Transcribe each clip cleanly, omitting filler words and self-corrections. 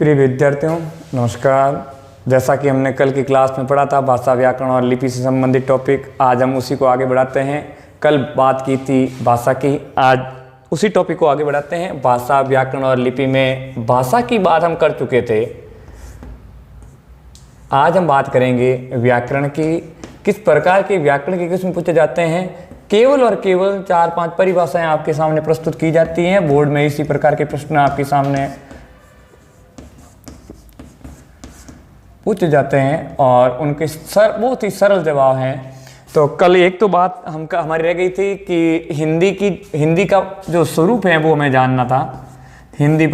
प्रिय विद्यार्थियों नमस्कार। जैसा कि हमने कल की क्लास में पढ़ा था भाषा व्याकरण और लिपि से संबंधित टॉपिक, आज हम उसी को आगे बढ़ाते हैं। कल बात की थी भाषा की, आज उसी टॉपिक को आगे बढ़ाते हैं। भाषा व्याकरण और लिपि में भाषा की बात हम कर चुके थे, आज हम बात करेंगे व्याकरण की। किस प्रकार के व्याकरण के किस्म पूछे जाते हैं। केवल और केवल 4-5 परिभाषाएं आपके सामने प्रस्तुत की जाती हैं। बोर्ड में इसी प्रकार के प्रश्न आपके सामने पूछे जाते हैं और उनके बहुत ही सरल जवाब हैं। तो कल एक तो बात हमारी रह गई थी कि हिंदी का जो स्वरूप है वो हमें जानना था। हिंदी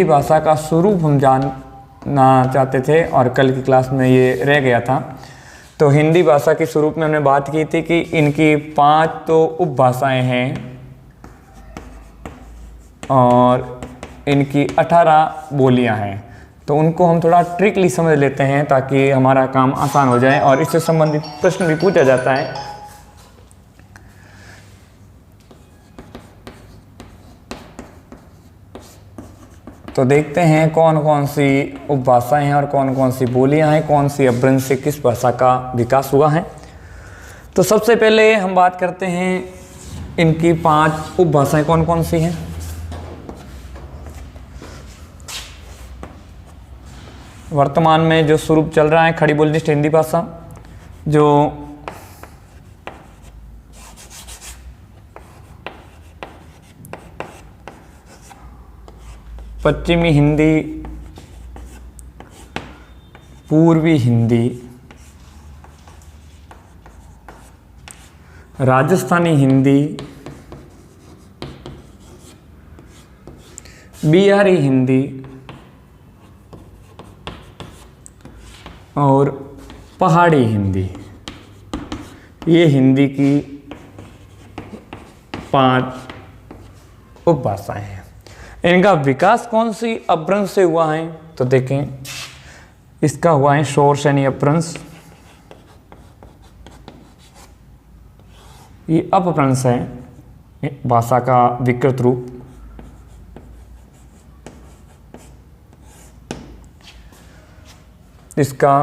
भाषा का स्वरूप हम जानना चाहते थे और कल की क्लास में ये रह गया था। तो हिंदी भाषा के स्वरूप में हमने बात की थी कि इनकी 5 तो उपभाषाएं हैं और इनकी 18 बोलियां हैं। तो उनको हम थोड़ा ट्रिकली समझ लेते हैं ताकि हमारा काम आसान हो जाए और इससे संबंधित प्रश्न भी पूछा जाता है। तो देखते हैं कौन कौन सी उपभाषाएं हैं और कौन कौन सी बोलियां हैं, कौन सी अपभ्रंश से किस भाषा का विकास हुआ है। तो सबसे पहले हम बात करते हैं इनकी 5 उपभाषाएं कौन कौन सी हैं। वर्तमान में जो स्वरूप चल रहा है खड़ी बोलनिष्ठ हिंदी भाषा, जो पश्चिमी हिंदी, पूर्वी हिंदी, राजस्थानी हिंदी, बिहारी हिंदी और पहाड़ी हिंदी, ये हिंदी की 5 उपभाषाएं हैं। इनका विकास कौन सी अपभ्रंश से हुआ है तो देखें, इसका हुआ है शोरशैनी अपभ्रंश। ये अपभ्रंश है भाषा का विकृत रूप। इसका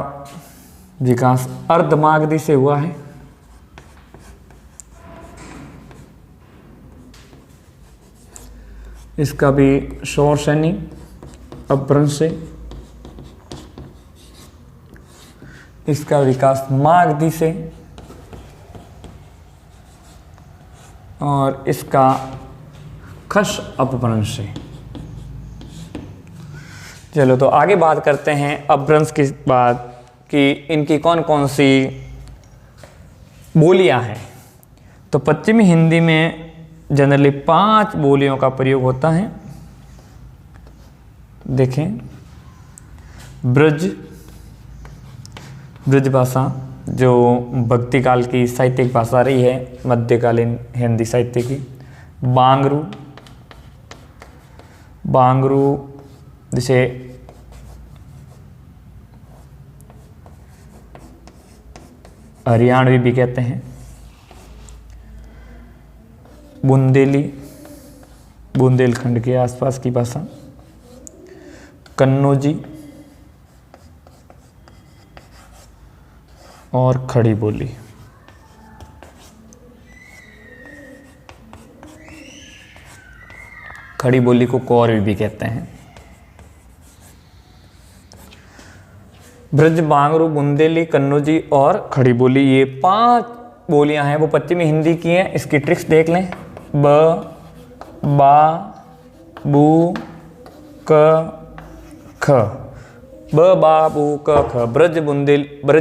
विकास अर्धमागधी से हुआ है। इसका भी शोरशैनी अपभ्रंश से। इसका विकास मागधी से और इसका खश अपभ्रंश से। चलो तो आगे बात करते हैं अपभ्रंश की बात कि इनकी कौन कौन सी बोलियां हैं। तो पश्चिमी हिंदी में जनरली 5 बोलियों का प्रयोग होता है। देखें, ब्रज भाषा जो भक्ति काल की साहित्यिक भाषा रही है, मध्यकालीन हिंदी साहित्य की। बांगरू जिसे हरियाणवी भी कहते हैं। बुंदेलखंड के आसपास की भाषा। कन्नौजी और खड़ी बोली। खड़ी बोली को कौरवी भी कहते हैं। ब्रज, बांगरू, बुंदेली, कन्नौजी और खड़ी बोली, ये 5 बोलियां हैं वो पश्चिमी हिंदी की हैं। इसकी ट्रिक्स देख लें। ब, बा, बू, क, ख। ब, बा, बू, क, ख। ब्रज,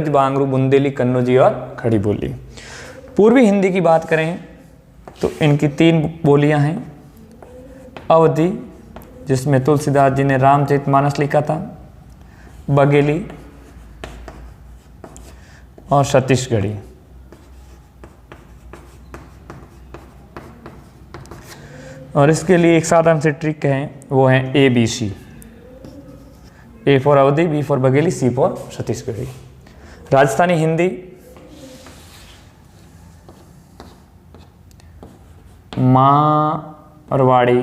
बांगरू, बुंदेली, कन्नौजी और खड़ी बोली। पूर्वी हिंदी की बात करें तो इनकी 3 बोलियां हैं। अवधी, जिसमें तुलसीदास जी ने रामचरितमानस लिखा था। बघेली और छत्तीसगढ़ी। और इसके लिए एक साधारण सी ट्रिक है, वो है ABC। A for Awadhi, B for Bagheli, C for Chhattisgarhi. Rajasthani Hindi, Marwari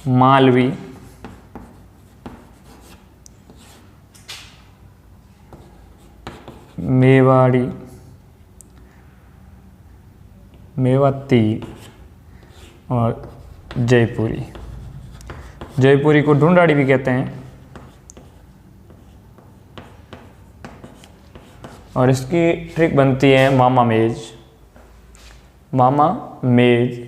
Malvi, Mewari, Mewati और जयपुरी। जयपुरी को ढूंढाड़ी भी कहते हैं। और इसकी ट्रिक बनती है मामा मेज, मामा मेज,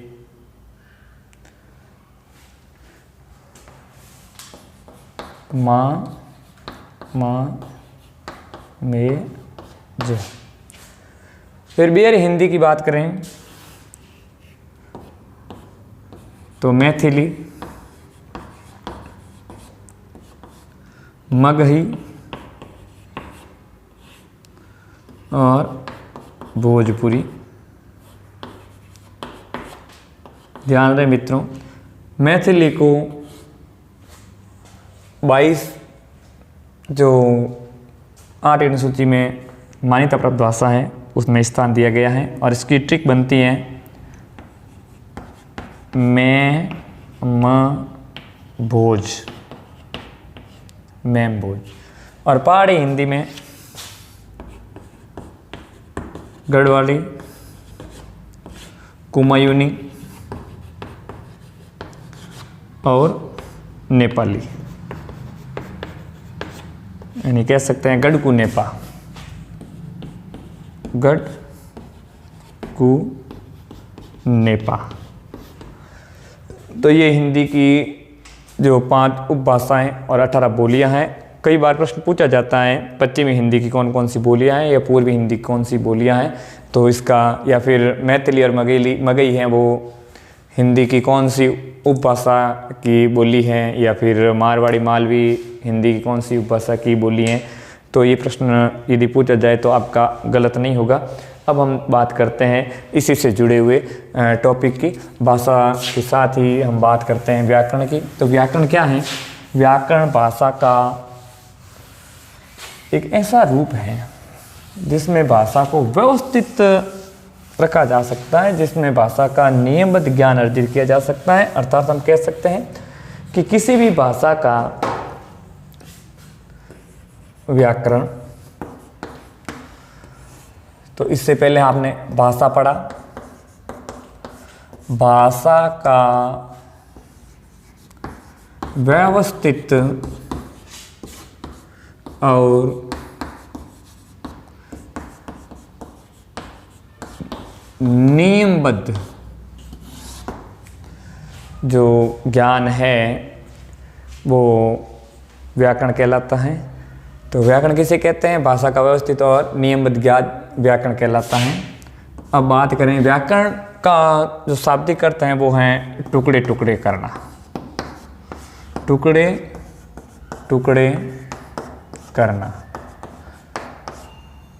मेज। फिर भी यार हिंदी की बात करें तो मैथिली, मगही और भोजपुरी। ध्यान रहे मित्रों, मैथिली को 22 जो 8 अनुसूची में मान्यता प्राप्त भाषा है उसमें स्थान दिया गया है। और इसकी ट्रिक बनती है मैं भोज, मैम भोज। और पहाड़ी हिंदी में गढ़वाली, कुमायूनी और नेपाली, यानी कह सकते हैं गढ़कू नेपा, गढ़कू नेपा। तो ये हिंदी की जो 5 उपभाषाएं और 18 बोलियां हैं। कई बार प्रश्न पूछा जाता है पश्चिमी हिंदी की कौन कौन सी बोलियां हैं या पूर्वी हिंदी की कौन सी बोलियां हैं, तो इसका या फिर मैथिली और मगही हैं वो हिंदी की कौन सी उपभाषा की बोली है, या फिर मारवाड़ी मालवी हिंदी की कौन सी उपभाषा की बोली हैं। तो ये प्रश्न यदि पूछा जाए तो आपका गलत नहीं होगा। अब हम बात करते हैं इसी से जुड़े हुए टॉपिक की। भाषा के साथ ही हम बात करते हैं व्याकरण की। तो व्याकरण क्या है? व्याकरण भाषा का एक ऐसा रूप है जिसमें भाषा को व्यवस्थित रखा जा सकता है, जिसमें भाषा का नियमबद्ध ज्ञान अर्जित किया जा सकता है। अर्थात हम कह सकते हैं कि किसी भी भाषा का व्याकरण, तो इससे पहले आपने भाषा पढ़ा, भाषा का व्यवस्थित और नियमबद्ध जो ज्ञान है वो व्याकरण कहलाता है। तो व्याकरण किसे कहते हैं? भाषा का व्यवस्थित और नियमबद्ध ज्ञान व्याकरण कहलाता है। अब बात करें व्याकरण का जो शाब्दिक अर्थ है वो है टुकड़े टुकड़े करना, टुकड़े टुकड़े करना।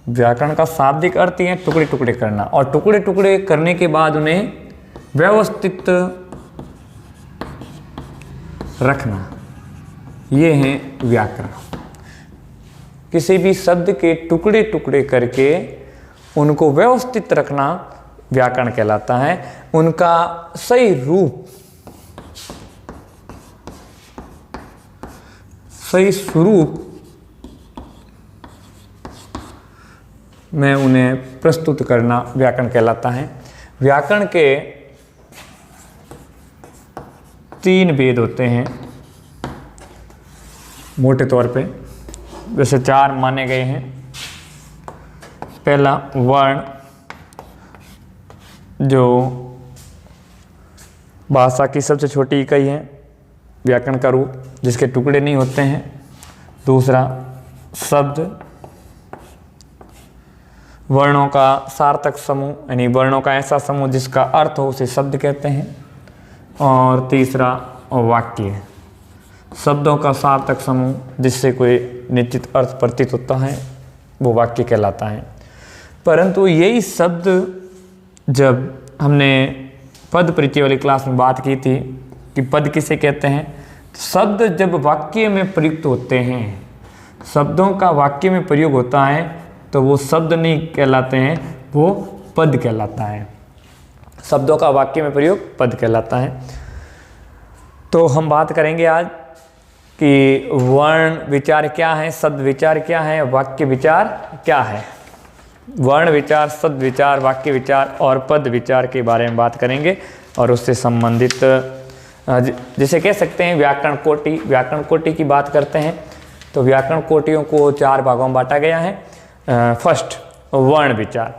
व्याकरण का शाब्दिक अर्थ ही है टुकड़े टुकड़े करना, और टुकड़े टुकड़े करने के बाद उन्हें व्यवस्थित रखना, ये है व्याकरण। किसी भी शब्द के टुकड़े टुकड़े करके उनको व्यवस्थित रखना व्याकरण कहलाता है। उनका सही रूप, सही स्वरूप में उन्हें प्रस्तुत करना व्याकरण कहलाता है। व्याकरण के 3 भेद होते हैं मोटे तौर पे, वैसे 4 माने गए हैं। पहला वर्ण, जो भाषा की सबसे छोटी इकाई है, व्याकरण का रूप जिसके टुकड़े नहीं होते हैं। दूसरा शब्द, वर्णों का सार्थक समूह, यानी वर्णों का ऐसा समूह जिसका अर्थ हो उसे शब्द कहते हैं। और तीसरा वाक्य, शब्दों का सार्थक समूह जिससे कोई निश्चित अर्थ प्रतीत होता है वो वाक्य कहलाता है। परंतु यही शब्द, जब हमने पद परिचय वाली क्लास में बात की थी कि पद किसे कहते हैं, शब्द जब वाक्य में प्रयुक्त होते हैं, शब्दों का वाक्य में प्रयोग होता है तो वो शब्द नहीं कहलाते हैं, वो पद कहलाता है। शब्दों का वाक्य में प्रयोग पद कहलाता है। तो हम बात करेंगे आज कि वर्ण विचार क्या है, शब्द विचार क्या है, वाक्य विचार क्या है। वर्ण विचार, शब्द विचार, वाक्य विचार और पद विचार के बारे में बात करेंगे और उससे संबंधित जिसे कह सकते हैं व्याकरण कोटि। व्याकरण कोटि की बात करते हैं तो व्याकरण कोटियों को 4 भागों में बांटा गया है। फर्स्ट वर्ण विचार,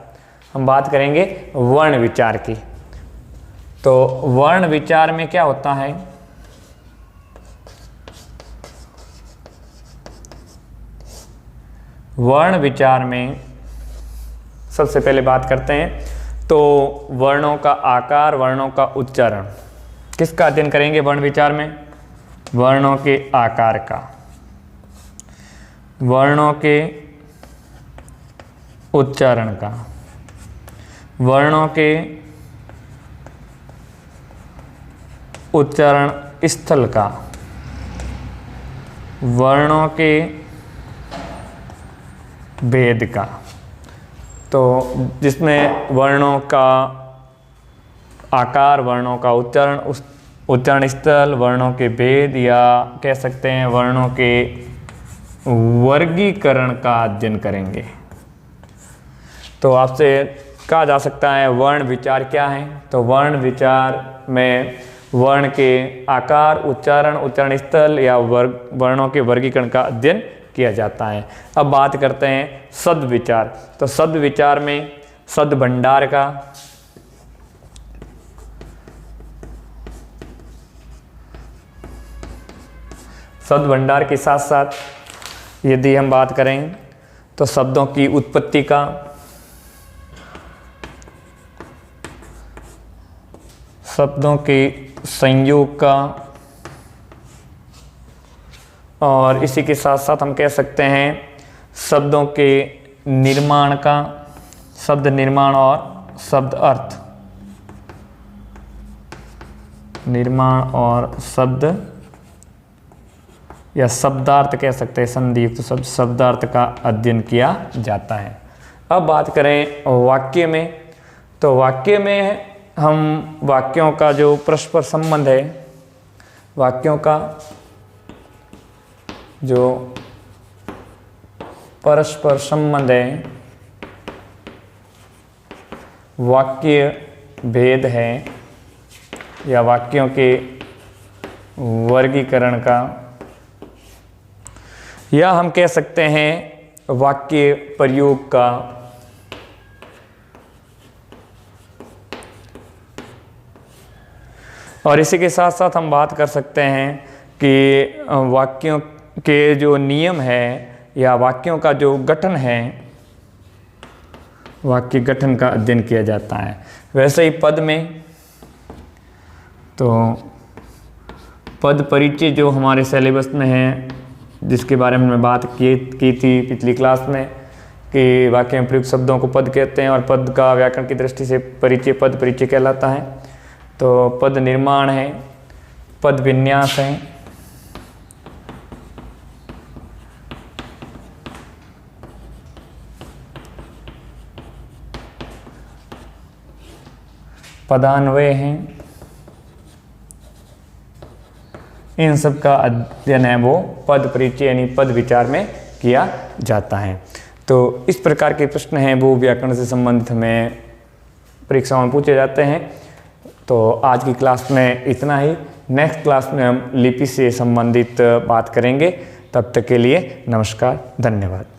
हम बात करेंगे वर्ण विचार की। तो वर्ण विचार में क्या होता है, वर्ण विचार में सबसे पहले बात करते हैं तो वर्णों का आकार, वर्णों का उच्चारण, किसका अध्ययन करेंगे वर्ण विचार में? वर्णों के आकार का, वर्णों के उच्चारण का, वर्णों के उच्चारण स्थल का, वर्णों के भेद का। तो जिसमें वर्णों का आकार, वर्णों का उच्चारण, उच्चारण स्थल, वर्णों के भेद या कह सकते हैं वर्णों के वर्गीकरण का अध्ययन करेंगे। तो आपसे कहा जा सकता है वर्ण विचार क्या है? तो वर्ण विचार में वर्ण के आकार, उच्चारण, उच्चारण स्थल या वर्णों के वर्गीकरण का अध्ययन किया जाता है। अब बात करते हैं शब्द विचार। तो शब्द विचार में शब्द भंडार का, शब्द भंडार के साथ साथ यदि हम बात करें तो शब्दों की उत्पत्ति का, शब्दों के संयोग का और इसी के साथ साथ हम कह सकते हैं शब्दों के निर्माण का, शब्द निर्माण और शब्द अर्थ, निर्माण और शब्द या शब्दार्थ कह सकते हैं, संधियुक्त शब्द, शब्दार्थ का अध्ययन किया जाता है। अब बात करें वाक्य में, तो वाक्य में हम वाक्यों का जो परस्पर संबंध है, वाक्यों का जो परस्पर संबंध है, वाक्य भेद है या वाक्यों के वर्गीकरण का, या हम कह सकते हैं वाक्य प्रयोग का, और इसी के साथ साथ हम बात कर सकते हैं कि वाक्यों के जो नियम है या वाक्यों का जो गठन है, वाक्य गठन का अध्ययन किया जाता है। वैसे ही पद में तो पद परिचय जो हमारे सिलेबस में है, जिसके बारे में मैं बात की थी पिछली क्लास में कि वाक्य में प्रयुक्त शब्दों को पद कहते हैं और पद का व्याकरण की दृष्टि से परिचय पद परिचय कहलाता है। तो पद निर्माण है, पद विन्यास है, पदान्वय हैं, इन सब का अध्ययन है वो पद परिचय यानी पद विचार में किया जाता है। तो इस प्रकार के प्रश्न हैं वो व्याकरण से संबंधित हमें परीक्षाओं में पूछे जाते हैं। तो आज की क्लास में इतना ही। नेक्स्ट क्लास में हम लिपि से संबंधित बात करेंगे। तब तक के लिए नमस्कार, धन्यवाद।